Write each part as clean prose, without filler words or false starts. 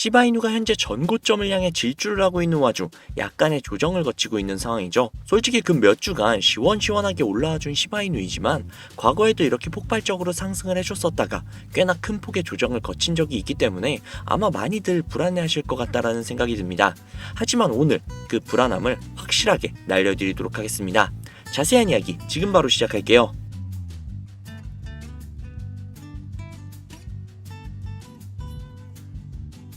시바이누가 현재 전고점을 향해 질주를 하고 있는 와중 약간의 조정을 거치고 있는 상황이죠. 솔직히 그 몇 주간 시원시원하게 올라와준 시바이누이지만 과거에도 이렇게 폭발적으로 상승을 해줬었다가 꽤나 큰 폭의 조정을 거친 적이 있기 때문에 아마 많이들 불안해하실 것 같다라는 생각이 듭니다. 하지만 오늘 그 불안함을 확실하게 날려드리도록 하겠습니다. 자세한 이야기 지금 바로 시작할게요.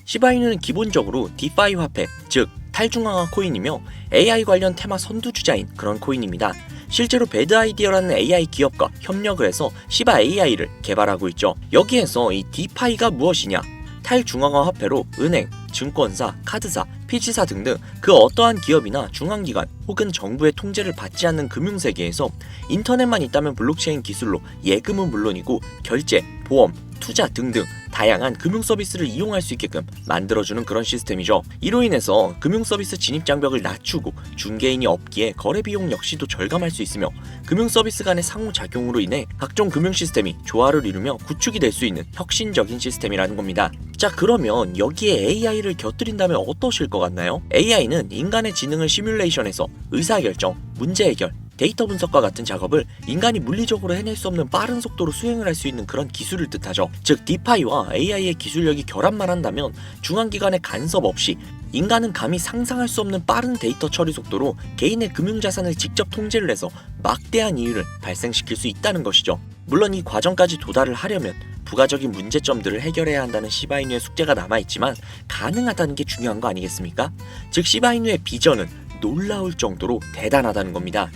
시바이누는 기본적으로 디파이 화폐, 즉 탈중앙화 코인이며 AI 관련 테마 선두주자인 그런 코인입니다. 실제로 배드 아이디어라는 AI 기업과 협력을 해서 시바 AI를 개발하고 있죠. 여기에서 이 디파이가 무엇이냐? 탈중앙화 화폐로 은행, 증권사, 카드사, 피지사 등등 그 어떠한 기업이나 중앙기관 혹은 정부의 통제를 받지 않는 금융세계에서 인터넷만 있다면 블록체인 기술로 예금은 물론이고 결제, 보험, 투자 등등 다양한 금융 서비스를 이용할 수 있게끔 만들어주는 그런 시스템이죠. 이로 인해서 금융 서비스 진입 장벽을 낮추고 중개인이 없기에 거래 비용 역시도 절감할 수 있으며 금융 서비스 간의 상호작용으로 인해 각종 금융 시스템이 조화를 이루며 구축이 될 수 있는 혁신적인 시스템이라는 겁니다. 자, 그러면 여기에 AI를 곁들인다면 어떠실 것 같나요? AI는 인간의 지능을 시뮬레이션해서 의사결정, 문제 해결, 데이터 분석과 같은 작업을 인간이 물리적으로 해낼 수 없는 빠른 속도로 수행을 할 수 있는 그런 기술을 뜻하죠. 즉 디파이와 AI의 기술력이 결합만 한다면 중앙기관의 간섭 없이 인간은 감히 상상할 수 없는 빠른 데이터 처리 속도로 개인의 금융자산을 직접 통제를 해서 막대한 이윤을 발생시킬 수 있다는 것이죠. 물론 이 과정까지 도달을 하려면 부가적인 문제점들을 해결해야 한다는 시바이누의 숙제가 남아있지만 가능하다는 게 중요한 거 아니겠습니까? 즉 시바이누의 비전은 놀라울 정도로 대단하다는 겁니다.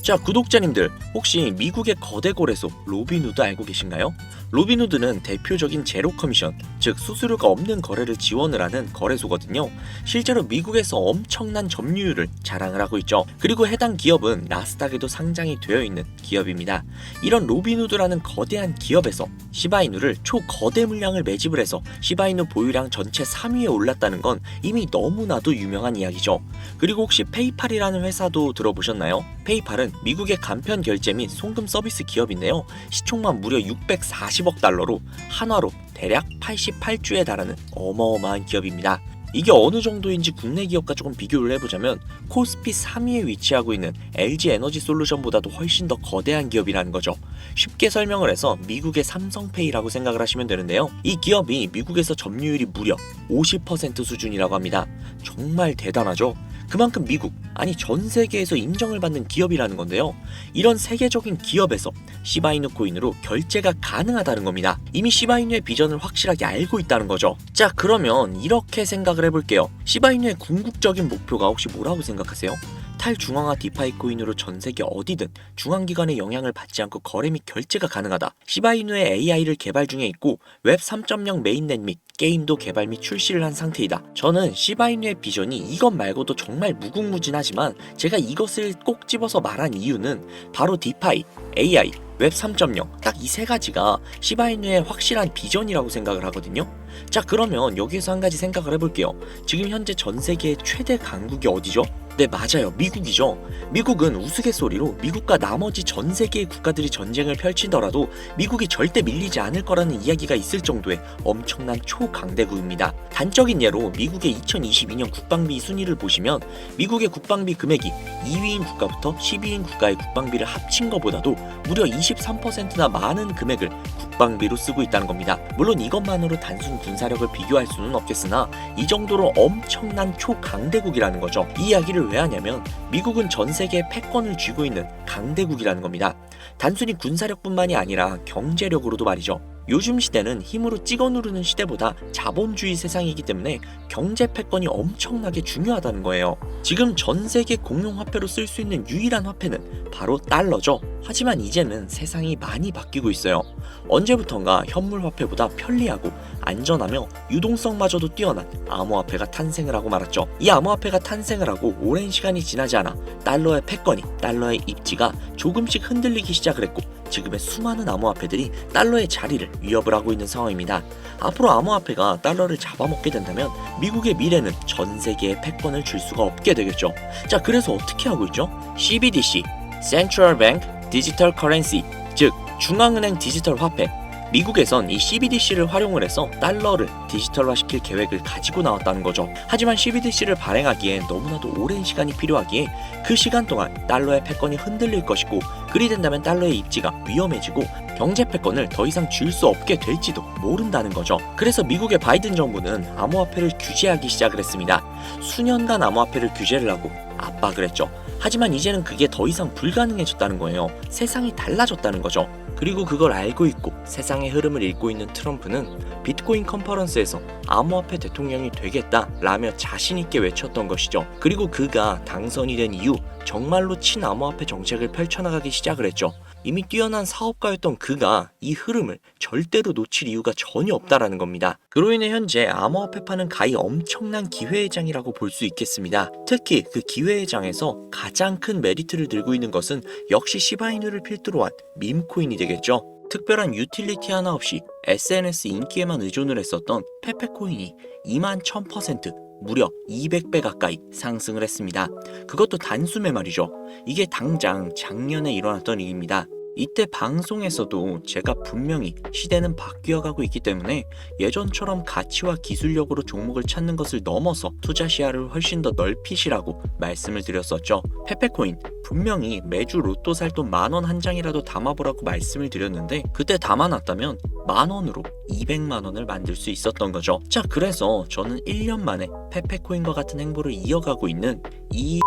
자, 구독자님들 혹시 미국의 거대 거래소 로빈후드 알고 계신가요? 로빈후드는 대표적인 제로 커미션, 즉 수수료가 없는 거래를 지원을 하는 거래소거든요. 실제로 미국에서 엄청난 점유율을 자랑을 하고 있죠. 그리고 해당 기업은 나스닥에도 상장이 되어 있는 기업입니다. 이런 로빈후드라는 거대한 기업에서 시바이누를 초거대 물량을 매집을 해서 시바이누 보유량 전체 3위에 올랐다는 건 이미 너무나도 유명한 이야기죠. 그리고 혹시 페이팔이라는 회사도 들어보셨나요? 페이팔은 미국의 간편 결제 및 송금 서비스 기업인데요. 시총만 무려 640억 달러로 한화로 대략 88주에 달하는 어마어마한 기업입니다. 이게 어느 정도인지 국내 기업과 조금 비교를 해보자면 코스피 3위에 위치하고 있는 LG 에너지 솔루션보다도 훨씬 더 거대한 기업이라는 거죠. 쉽게 설명을 해서 미국의 삼성페이라고 생각을 하시면 되는데요. 이 기업이 미국에서 점유율이 무려 50% 수준이라고 합니다. 정말 대단하죠? 그만큼 미국, 아니 전 세계에서 인정을 받는 기업이라는 건데요. 이런 세계적인 기업에서 시바이누 코인으로 결제가 가능하다는 겁니다. 이미 시바이누의 비전을 확실하게 알고 있다는 거죠. 자, 그러면 이렇게 생각을 해볼게요. 시바이누의 궁극적인 목표가 혹시 뭐라고 생각하세요? 탈중앙화 디파이 코인으로 전세계 어디든 중앙기관의 영향을 받지 않고 거래 및 결제가 가능하다. 시바이누의 AI를 개발 중에 있고 웹 3.0 메인넷 및 게임도 개발 및 출시를 한 상태이다. 저는 시바이누의 비전이 이것 말고도 정말 무궁무진하지만 제가 이것을 꼭 집어서 말한 이유는 바로 디파이, AI, 웹 3.0 딱 이 세 가지가 시바이누의 확실한 비전이라고 생각을 하거든요. 자, 그러면 여기에서 한 가지 생각을 해볼게요. 지금 현재 전 세계의 최대 강국이 어디죠? 네, 맞아요. 미국이죠. 미국은 우스갯소리로 미국과 나머지 전 세계의 국가들이 전쟁을 펼치더라도 미국이 절대 밀리지 않을 거라는 이야기가 있을 정도의 엄청난 초강대국입니다. 단적인 예로 미국의 2022년 국방비 순위를 보시면 미국의 국방비 금액이 2위인 국가부터 10위인 국가의 국방비를 합친 것보다도 무려 23%나 많은 금액을 국방비로 쓰고 있다는 겁니다. 물론 이것만으로 단순 군사력을 비교할 수는 없겠으나 이 정도로 엄청난 초강대국이라는 거죠. 이 이야기를 왜 하냐면 미국은 전 세계의 패권을 쥐고 있는 강대국이라는 겁니다. 단순히 군사력뿐만이 아니라 경제력으로도 말이죠. 요즘 시대는 힘으로 찍어 누르는 시대보다 자본주의 세상이기 때문에 경제 패권이 엄청나게 중요하다는 거예요. 지금 전 세계 공용 화폐로 쓸 수 있는 유일한 화폐는 바로 달러죠. 하지만 이제는 세상이 많이 바뀌고 있어요. 언제부턴가 현물 화폐보다 편리하고 안전하며 유동성마저도 뛰어난 암호화폐가 탄생을 하고 말았죠. 이 암호화폐가 탄생을 하고 오랜 시간이 지나지 않아 달러의 패권이, 달러의 입지가 조금씩 흔들리기 시작을 했고 지금의 수많은 암호화폐들이 달러의 자리를 위협을 하고 있는 상황입니다. 앞으로 암호화폐가 달러를 잡아먹게 된다면 미국의 미래는 전 세계에 패권을 줄 수가 없게 되겠죠. 자, 그래서 어떻게 하고 있죠? CBDC, Central Bank Digital Currency, 즉 중앙은행 디지털 화폐, 미국에선 이 CBDC를 활용을 해서 달러를 디지털화시킬 계획을 가지고 나왔다는 거죠. 하지만 CBDC를 발행하기에 너무나도 오랜 시간이 필요하기에 그 시간 동안 달러의 패권이 흔들릴 것이고, 그리 된다면 달러의 입지가 위험해지고 경제 패권을 더 이상 줄 수 없게 될지도 모른다는 거죠. 그래서 미국의 바이든 정부는 암호화폐를 규제하기 시작을 했습니다. 수년간 암호화폐를 규제를 하고 압박을 했죠. 하지만 이제는 그게 더 이상 불가능해졌다는 거예요. 세상이 달라졌다는 거죠. 그리고 그걸 알고 있고 세상의 흐름을 읽고 있는 트럼프는 비트코인 컨퍼런스에서 암호화폐 대통령이 되겠다라며 자신 있게 외쳤던 것이죠. 그리고 그가 당선이 된 이후 정말로 친암호화폐 정책을 펼쳐나가기 시작을 했죠. 이미 뛰어난 사업가였던 그가 이 흐름을 절대로 놓칠 이유가 전혀 없다라는 겁니다. 그로 인해 현재 암호화폐파는 가히 엄청난 기회의장이라고 볼 수 있겠습니다. 특히 그 기회의장에서 가장 큰 메리트를 들고 있는 것은 역시 시바이누를 필두로 한 밈코인이 되겠죠. 특별한 유틸리티 하나 없이 SNS 인기에만 의존을 했었던 페페코인이 21,000% 무려 200배 가까이 상승을 했습니다. 그것도 단숨에 말이죠. 이게 당장 작년에 일어났던 일입니다. 이때 방송에서도 제가 분명히 시대는 바뀌어가고 있기 때문에 예전처럼 가치와 기술력으로 종목을 찾는 것을 넘어서 투자 시야를 훨씬 더 넓히시라고 말씀을 드렸었죠. 페페코인 분명히 매주 로또 살 돈 10,000원 한 장이라도 담아보라고 말씀을 드렸는데, 그때 담아놨다면 10,000원으로 200만원을 만들 수 있었던 거죠. 자, 그래서 저는 1년 만에 페페코인과 같은 행보를 이어가고 있는 이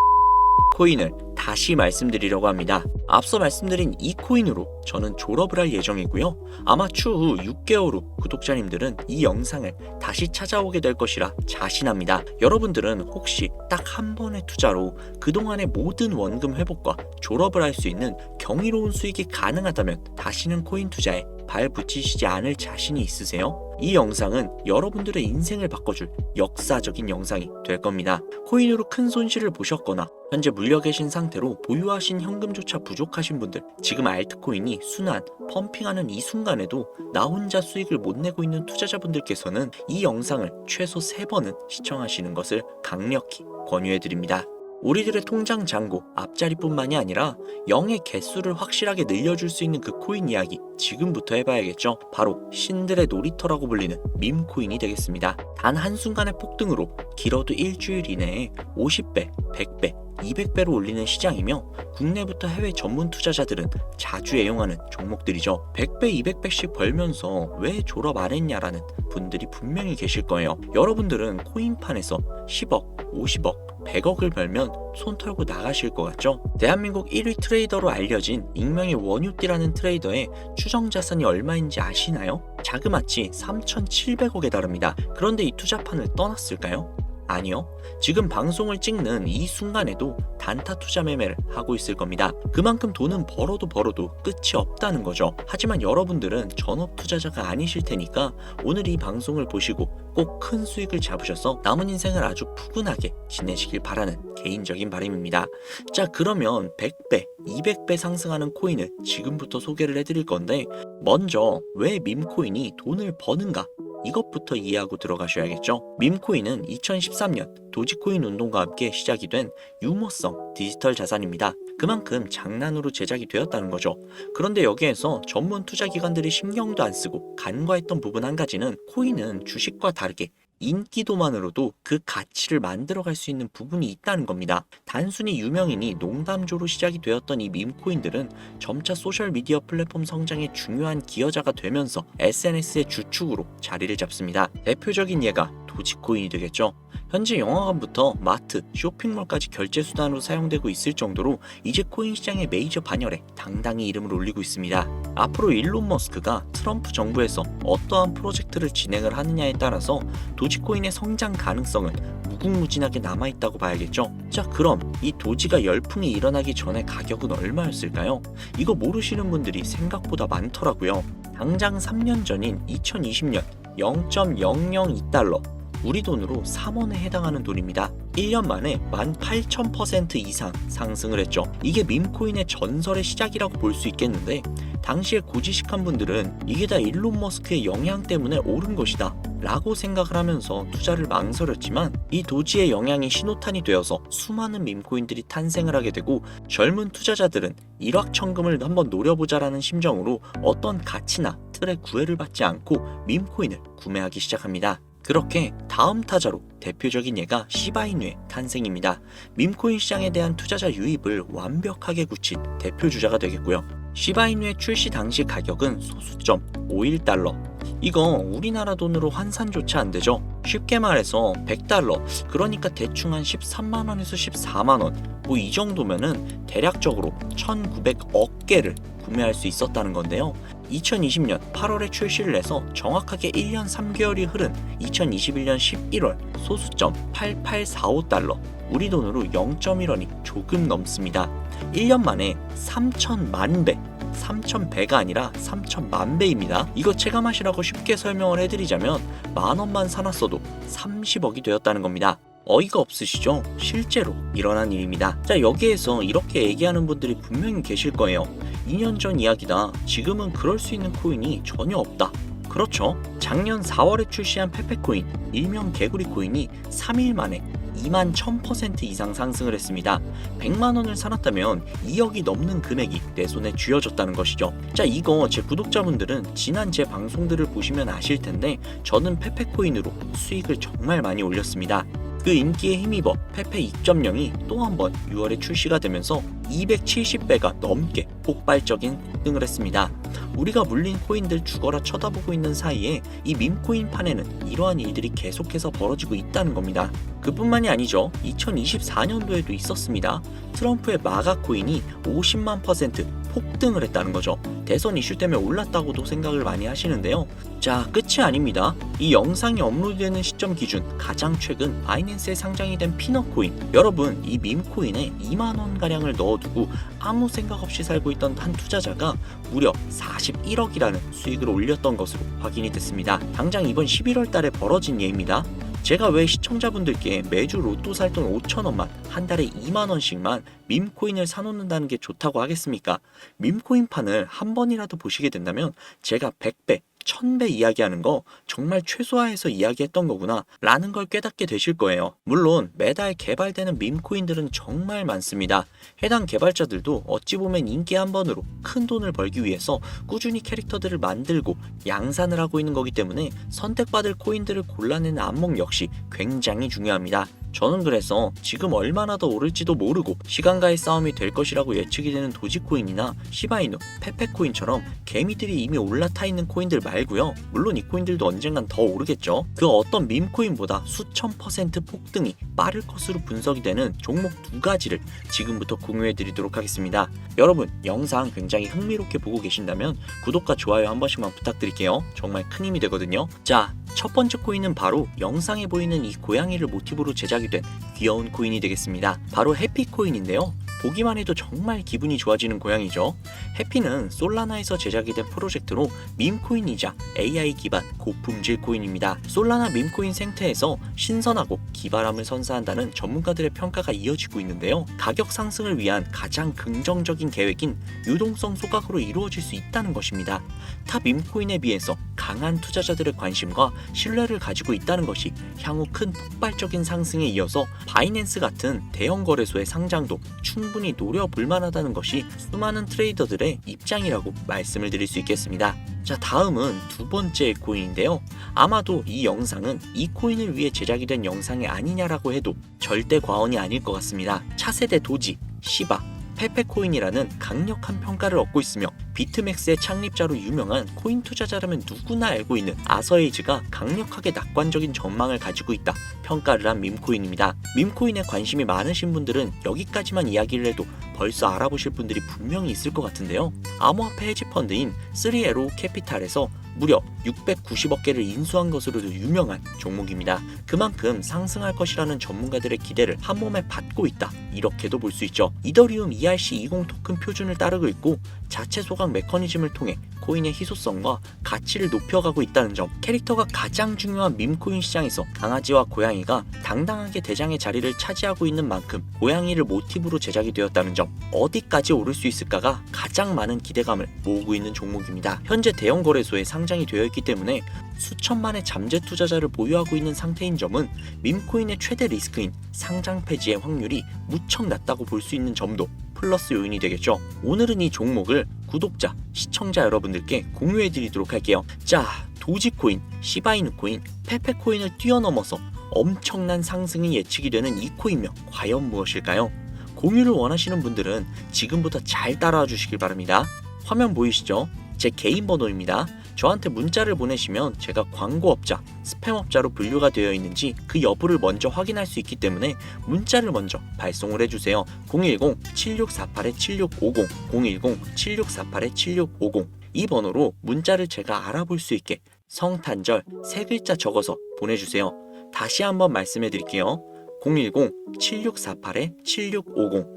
코인을 다시 말씀드리려고 합니다. 앞서 말씀드린 이 코인으로 저는 졸업을 할 예정이고요. 아마 추후 6개월 후 구독자님들은 이 영상을 다시 찾아오게 될 것이라 자신합니다. 여러분들은 혹시 딱 한 번의 투자로 그동안의 모든 원금 회복과 졸업을 할 수 있는 경이로운 수익이 가능하다면 다시는 코인 투자에 발 붙이시지 않을 자신이 있으세요? 이 영상은 여러분들의 인생을 바꿔줄 역사적인 영상이 될 겁니다. 코인으로 큰 손실을 보셨거나 현재 물려 계신 상태로 보유하신 현금조차 부족하신 분들, 지금 알트코인이 순환, 펌핑하는 이 순간에도 나 혼자 수익을 못 내고 있는 투자자분들께서는 이 영상을 최소 3번은 시청하시는 것을 강력히 권유해드립니다. 우리들의 통장 잔고 앞자리뿐만이 아니라 0의 개수를 확실하게 늘려줄 수 있는 그 코인 이야기 지금부터 해봐야겠죠. 바로 신들의 놀이터라고 불리는 밈코인이 되겠습니다. 단 한순간의 폭등으로 길어도 일주일 이내에 50배, 100배, 200배로 올리는 시장이며 국내부터 해외 전문 투자자들은 자주 애용하는 종목들이죠. 100배, 200배씩 벌면서 왜 졸업 안 했냐라는 분들이 분명히 계실 거예요. 여러분들은 코인판에서 10억, 50억, 100억을 벌면 손 털고 나가실 것 같죠? 대한민국 1위 트레이더로 알려진 익명의 원유띠라는 트레이더의 추정 자산이 얼마인지 아시나요? 자그마치 3,700억에 달합니다. 그런데 이 투자판을 떠났을까요? 아니요. 지금 방송을 찍는 이 순간에도 단타 투자 매매를 하고 있을 겁니다. 그만큼 돈은 벌어도 끝이 없다는 거죠. 하지만 여러분들은 전업 투자자가 아니실 테니까 오늘 이 방송을 보시고 꼭 큰 수익을 잡으셔서 남은 인생을 아주 푸근하게 지내시길 바라는 개인적인 바람입니다. 자, 그러면 100배, 200배 상승하는 코인을 지금부터 소개를 해드릴 건데, 먼저 왜 밈코인이 돈을 버는가? 이것부터 이해하고 들어가셔야겠죠. 밈코인은 2013년 도지코인 운동과 함께 시작이 된 유머성 디지털 자산입니다. 그만큼 장난으로 제작이 되었다는 거죠. 그런데 여기에서 전문 투자 기관들이 신경도 안 쓰고 간과했던 부분 한 가지는, 코인은 주식과 다르게 인기도만으로도 그 가치를 만들어갈 수 있는 부분이 있다는 겁니다. 단순히 유명인이 농담조로 시작이 되었던 이 밈코인들은 점차 소셜미디어 플랫폼 성장의 중요한 기여자가 되면서 SNS의 주축으로 자리를 잡습니다. 대표적인 예가 도지코인이 되겠죠. 현재 영화관부터 마트, 쇼핑몰까지 결제 수단으로 사용되고 있을 정도로 이제 코인 시장의 메이저 반열에 당당히 이름을 올리고 있습니다. 앞으로 일론 머스크가 트럼프 정부에서 어떠한 프로젝트를 진행을 하느냐에 따라서 도지코인의 성장 가능성은 무궁무진하게 남아있다고 봐야겠죠. 자, 그럼 이 도지가 열풍이 일어나기 전에 가격은 얼마였을까요? 이거 모르시는 분들이 생각보다 많더라고요. 당장 3년 전인 2020년 0.002달러, 우리 돈으로 3원에 해당하는 돈입니다. 1년 만에 18,000% 이상 상승을 했죠. 이게 밈코인의 전설의 시작이라고 볼 수 있겠는데, 당시에 고지식한 분들은 이게 다 일론 머스크의 영향 때문에 오른 것이다 라고 생각을 하면서 투자를 망설였지만, 이 도지의 영향이 신호탄이 되어서 수많은 밈코인들이 탄생을 하게 되고, 젊은 투자자들은 일확천금을 한번 노려보자라는 심정으로 어떤 가치나 사람들의 구애를 받지 않고 밈코인을 구매하기 시작합니다. 그렇게 다음 타자로 대표적인 예가 시바이누의 탄생입니다. 밈코인 시장에 대한 투자자 유입을 완벽하게 굳힌 대표 주자가 되겠고요. 시바이누의 출시 당시 가격은 소수점 51달러. 이거 우리나라 돈으로 환산조차 안 되죠. 쉽게 말해서 100달러, 그러니까 대충 한 13만원에서 14만원, 뭐 이 정도면은 대략적으로 1900억 개를 구매할 수 있었다는 건데요. 2020년 8월에 출시를 해서 정확하게 1년 3개월이 흐른 2021년 11월 소수점 8845달러, 우리 돈으로 0.1원이 조금 넘습니다. 1년 만에 3천만 배, 3,000배가 아니라 3천만 배입니다. 이거 체감하시라고 쉽게 설명을 해드리자면 만원만 사놨어도 30억이 되었다는 겁니다. 어이가 없으시죠? 실제로 일어난 일입니다. 자, 여기에서 이렇게 얘기하는 분들이 분명히 계실 거예요. 2년 전 이야기다. 지금은 그럴 수 있는 코인이 전혀 없다. 그렇죠. 작년 4월에 출시한 페페코인, 일명 개구리 코인이 3일 만에 2만 1000% 이상 상승을 했습니다. 100만원을 사놨다면 2억이 넘는 금액이 내 손에 쥐어졌다는 것이죠. 자, 이거 제 구독자분들은 지난 제 방송들을 보시면 아실 텐데 저는 페페코인으로 수익을 정말 많이 올렸습니다. 그 인기에 힘입어 페페 2.0이 또 한 번 6월에 출시가 되면서 270배가 넘게 폭발적인 폭등을 했습니다. 우리가 물린 코인들 죽어라 쳐다보고 있는 사이에 이 밈코인판에는 이러한 일들이 계속해서 벌어지고 있다는 겁니다. 그뿐만이 아니죠. 2024년도에도 있었습니다. 트럼프의 마가 코인이 50만% 폭등을 했다는 거죠. 대선 이슈 때문에 올랐다고도 생각을 많이 하시는데요. 자, 끝이 아닙니다. 이 영상이 업로드되는 시점 기준 가장 최근 바이낸스에 상장이 된 피넛코인, 여러분 이 밈코인에 2만원가량을 넣어두고 아무 생각 없이 살고 있던 한 투자자가 무려 41억이라는 수익을 올렸던 것으로 확인이 됐습니다. 당장 이번 11월 달에 벌어진 예입니다. 제가 왜 시청자분들께 매주 로또 살 돈 5천원만 한 달에 2만원씩만 밈코인을 사놓는다는 게 좋다고 하겠습니까? 밈코인판을 한 번이라도 보시게 된다면 제가 100배, 1000배 이야기하는 거 정말 최소화해서 이야기했던 거구나 라는 걸 깨닫게 되실 거예요. 물론 매달 개발되는 밈코인들은 정말 많습니다. 해당 개발자들도 어찌 보면 인기 한 번으로 큰 돈을 벌기 위해서 꾸준히 캐릭터들을 만들고 양산을 하고 있는 거기 때문에 선택받을 코인들을 골라내는 안목 역시 굉장히 중요합니다. 저는 그래서 지금 얼마나 더 오를지도 모르고 시간과의 싸움이 될 것이라고 예측이 되는 도지코인이나 시바이누, 페페코인처럼 개미들이 이미 올라타 있는 코인들 말고요. 물론 이 코인들도 언젠간 더 오르겠죠. 그 어떤 밈코인보다 수천 % 폭등이 빠를 것으로 분석이 되는 종목 두 가지를 지금부터 공유해 드리도록 하겠습니다. 여러분 영상 굉장히 흥미롭게 보고 계신다면 구독과 좋아요 한 번씩만 부탁드릴게요. 정말 큰 힘이 되거든요. 자, 첫 번째 코인은 바로 영상에 보이는 이 고양이를 모티브로 제작이 된 귀여운 코인이 되겠습니다. 바로 해피코인인데요. 보기만 해도 정말 기분이 좋아지는 고양이죠. 해피는 솔라나에서 제작이 된 프로젝트로 밈코인이자 AI 기반 고품질 코인입니다. 솔라나 밈코인 생태에서 신선하고 기발함을 선사한다는 전문가들의 평가가 이어지고 있는데요. 가격 상승을 위한 가장 긍정적인 계획인 유동성 소각으로 이루어질 수 있다는 것입니다. 타 밈코인에 비해서 강한 투자자들의 관심과 신뢰를 가지고 있다는 것이 향후 큰 폭발적인 상승에 이어서 바이낸스 같은 대형 거래소의 상장도 충분히 노려볼 만하다는 것이 수많은 트레이더들의 입장이라고 말씀을 드릴 수 있겠습니다. 자, 다음은 두 번째 코인인데요. 아마도 이 영상은 이 코인을 위해 제작이 된 영상이 아니냐라고 해도 절대 과언이 아닐 것 같습니다. 차세대 도지, 시바, 페페코인이라는 강력한 평가를 얻고 있으며 비트맥스의 창립자로 유명한 코인 투자자라면 누구나 알고 있는 아서에이즈가 강력하게 낙관적인 전망을 가지고 있다 평가를 한 밈코인입니다. 밈코인에 관심이 많으신 분들은 여기까지만 이야기를 해도 벌써 알아보실 분들이 분명히 있을 것 같은데요. 암호화폐 헤지펀드인 3에로 캐피탈에서 무려 690억 개를 인수한 것으로도 유명한 종목입니다. 그만큼 상승할 것이라는 전문가들의 기대를 한몸에 받고 있다, 이렇게도 볼 수 있죠. 이더리움 ERC20 토큰 표준을 따르고 있고 자체 소각 메커니즘을 통해 코인의 희소성과 가치를 높여가고 있다는 점, 캐릭터가 가장 중요한 밈코인 시장에서 강아지와 고양이가 당당하게 대장의 자리를 차지하고 있는 만큼 고양이를 모티브로 제작이 되었다는 점, 어디까지 오를 수 있을까가 가장 많은 기대감을 모으고 있는 종목입니다. 현재 대형 거래소에 상장이 되어 있기 때문에 수천만의 잠재 투자자를 보유하고 있는 상태인 점은 밈코인의 최대 리스크인 상장 폐지의 확률이 무척 낮다고 볼 수 있는 점도 플러스 요인이 되겠죠. 오늘은 이 종목을 구독자, 시청자 여러분들께 공유해 드리도록 할게요. 자, 도지코인, 시바이누 코인, 페페코인을 뛰어넘어서 엄청난 상승이 예측이 되는 이 코인명 과연 무엇일까요? 공유를 원하시는 분들은 지금부터 잘 따라와 주시길 바랍니다. 화면 보이시죠? 제 개인 번호입니다. 저한테 문자를 보내시면 제가 광고업자, 스팸업자로 분류가 되어 있는지 그 여부를 먼저 확인할 수 있기 때문에 문자를 먼저 발송을 해주세요. 010-7648-7650, 010-7648-7650 이 번호로 문자를 제가 알아볼 수 있게 성탄절 3글자 적어서 보내주세요. 다시 한번 말씀해 드릴게요. 010-7648-7650,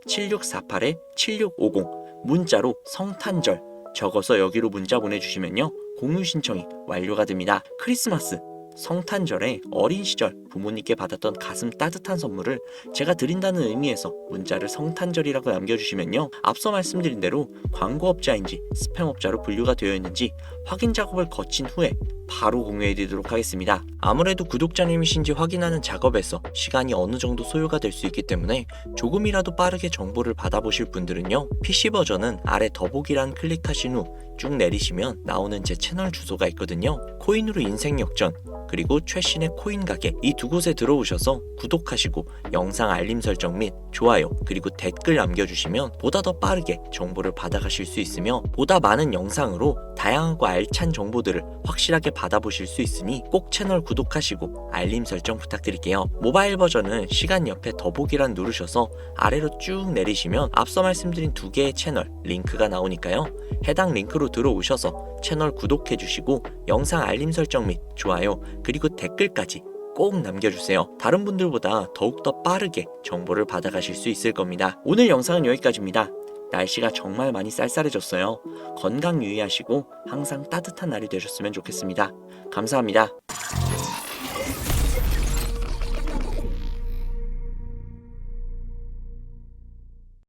010-7648-7650 문자로 성탄절 적어서 여기로 문자 보내주시면요, 공유 신청이 완료가 됩니다. 크리스마스, 성탄절에 어린 시절 부모님께 받았던 가슴 따뜻한 선물을 제가 드린다는 의미에서 문자를 성탄절이라고 남겨주시면요, 앞서 말씀드린 대로 광고업자인지 스팸업자로 분류가 되어 있는지 확인 작업을 거친 후에 바로 공유해 드리도록 하겠습니다. 아무래도 구독자님이신지 확인하는 작업에서 시간이 어느 정도 소요가 될 수 있기 때문에 조금이라도 빠르게 정보를 받아보실 분들은요, PC 버전은 아래 더보기란 클릭하신 후 쭉 내리시면 나오는 제 채널 주소가 있거든요. 코인으로 인생 역전, 그리고 최신의 코인 가게, 이 두 곳에 들어오셔서 구독하시고 영상 알림 설정 및 좋아요 그리고 댓글 남겨주시면 보다 더 빠르게 정보를 받아가실 수 있으며 보다 많은 영상으로 다양하고 알찬 정보들을 확실하게 받아보실 수 있으니 꼭 채널 구독하시고 알림 설정 부탁드릴게요. 모바일 버전은 시간 옆에 더보기란 누르셔서 아래로 쭉 내리시면 앞서 말씀드린 두 개의 채널 링크가 나오니까요, 해당 링크로 들어오셔서 채널 구독해주시고 영상 알림 설정 및 좋아요 그리고 댓글까지 꼭 남겨주세요. 다른 분들보다 더욱더 빠르게 정보를 받아가실 수 있을 겁니다. 오늘 영상은 여기까지입니다. 날씨가 정말 많이 쌀쌀해졌어요. 건강 유의하시고 항상 따뜻한 날이 되셨으면 좋겠습니다. 감사합니다.